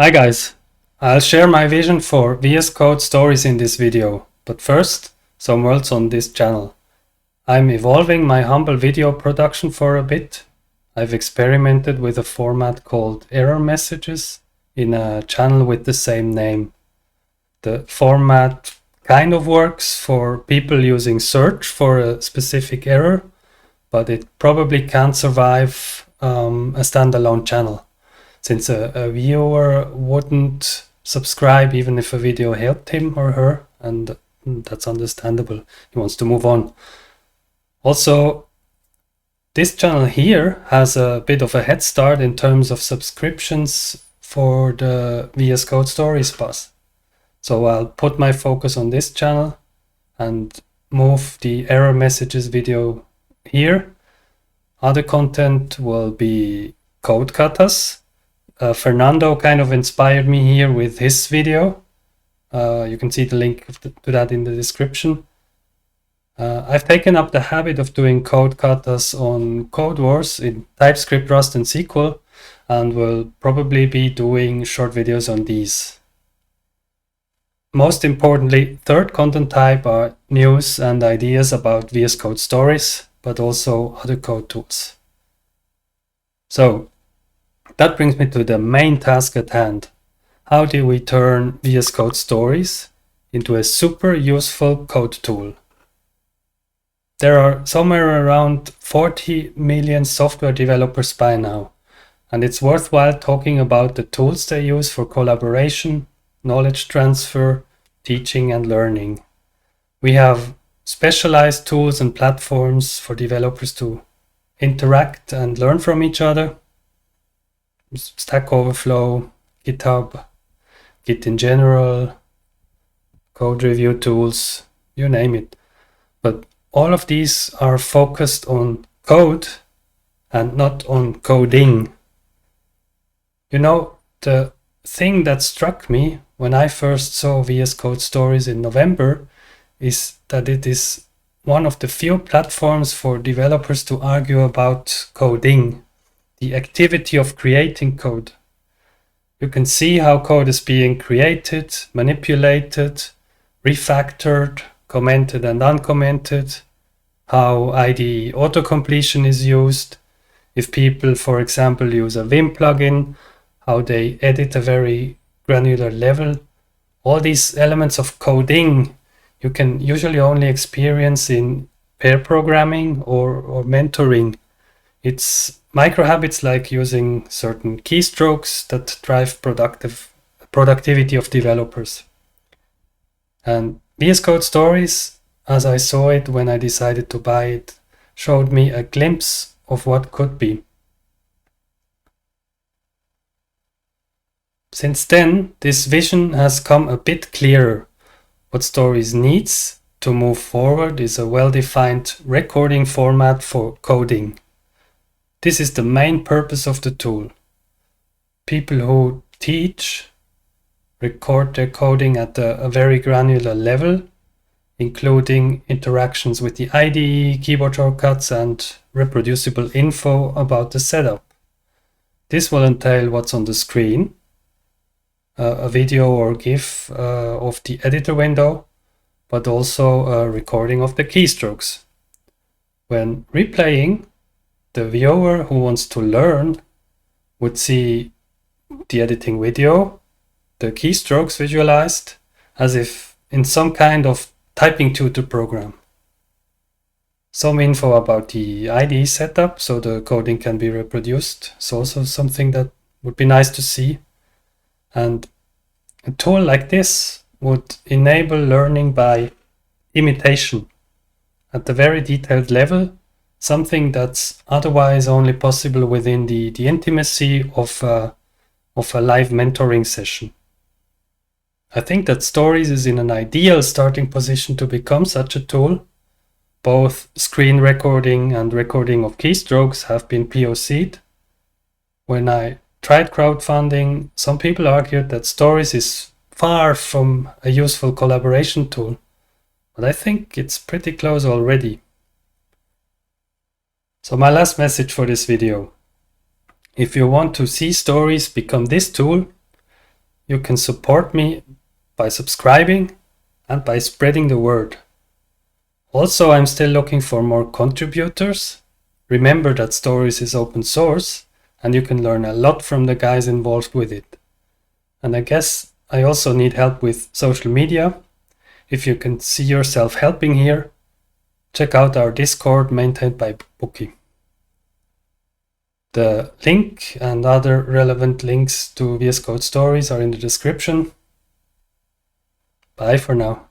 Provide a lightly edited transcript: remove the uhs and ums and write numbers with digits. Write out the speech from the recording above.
Hi guys, I'll share my vision for VS Code stories in this video, but first, some words on this channel. I'm evolving my humble video production for a bit. I've experimented with a format called error messages in a channel with the same name. The format kind of works for people using search for a specific error, but it probably can't survive a standalone channel, since a viewer wouldn't subscribe even if a video helped him or her, and that's understandable. He wants to move on. Also, this channel here has a bit of a head start in terms of subscriptions for the VS Code Stories Pass. So I'll put my focus on this channel and move the error messages video here. Other content will be code katas. Fernando kind of inspired me here with his video. You can see the link to that in the description. I've taken up the habit of doing code katas on Code Wars in TypeScript, Rust, and SQL, and will probably be doing short videos on these. Most importantly, third content type are news and ideas about VS Code stories, but also other code tools. So, that brings me to the main task at hand. How do we turn VS Code stories into a super useful code tool? There are somewhere around 40 million software developers by now, and it's worthwhile talking about the tools they use for collaboration, knowledge transfer, teaching and learning. We have specialized tools and platforms for developers to interact and learn from each other. Stack Overflow, GitHub, Git in general, code review tools, you name it. But all of these are focused on code and not on coding. You know, the thing that struck me when I first saw VS Code Stories in November is that it is one of the few platforms for developers to argue about coding, the activity of creating code. You can see how code is being created, manipulated, refactored, commented and uncommented, how IDE autocompletion is used, if people, for example, use a Vim plugin, how they edit a very granular level. All these elements of coding you can usually only experience in pair programming or mentoring. It's micro habits like using certain keystrokes that drive productivity of developers. And VS Code Stories, as I saw it when I decided to buy it, showed me a glimpse of what could be. Since then, this vision has come a bit clearer. What Stories needs to move forward is a well-defined recording format for coding. This is the main purpose of the tool. People who teach record their coding at a very granular level, including interactions with the IDE, keyboard shortcuts, and reproducible info about the setup. This will entail what's on the screen, a video or GIF of the editor window, but also a recording of the keystrokes. When replaying, the viewer who wants to learn would see the editing video, the keystrokes visualized, as if in some kind of typing tutor program. Some info about the IDE setup so the coding can be reproduced is also something that would be nice to see. And a tool like this would enable learning by imitation at the very detailed level, something that's otherwise only possible within the intimacy of a live mentoring session. I think that Stories is in an ideal starting position to become such a tool. Both screen recording and recording of keystrokes have been POC'd. When I tried crowdfunding, some people argued that Stories is far from a useful collaboration tool, but I think it's pretty close already. So my last message for this video: if you want to see Stories become this tool, You can support me by subscribing and by spreading the word. Also, I'm still looking for more contributors. Remember that Stories is open source and you can learn a lot from the guys involved with it. And I guess I also need help with social media. If you can see yourself helping here, check out our Discord maintained by Bookie. The link and other relevant links to VS Code Stories are in the description. Bye for now.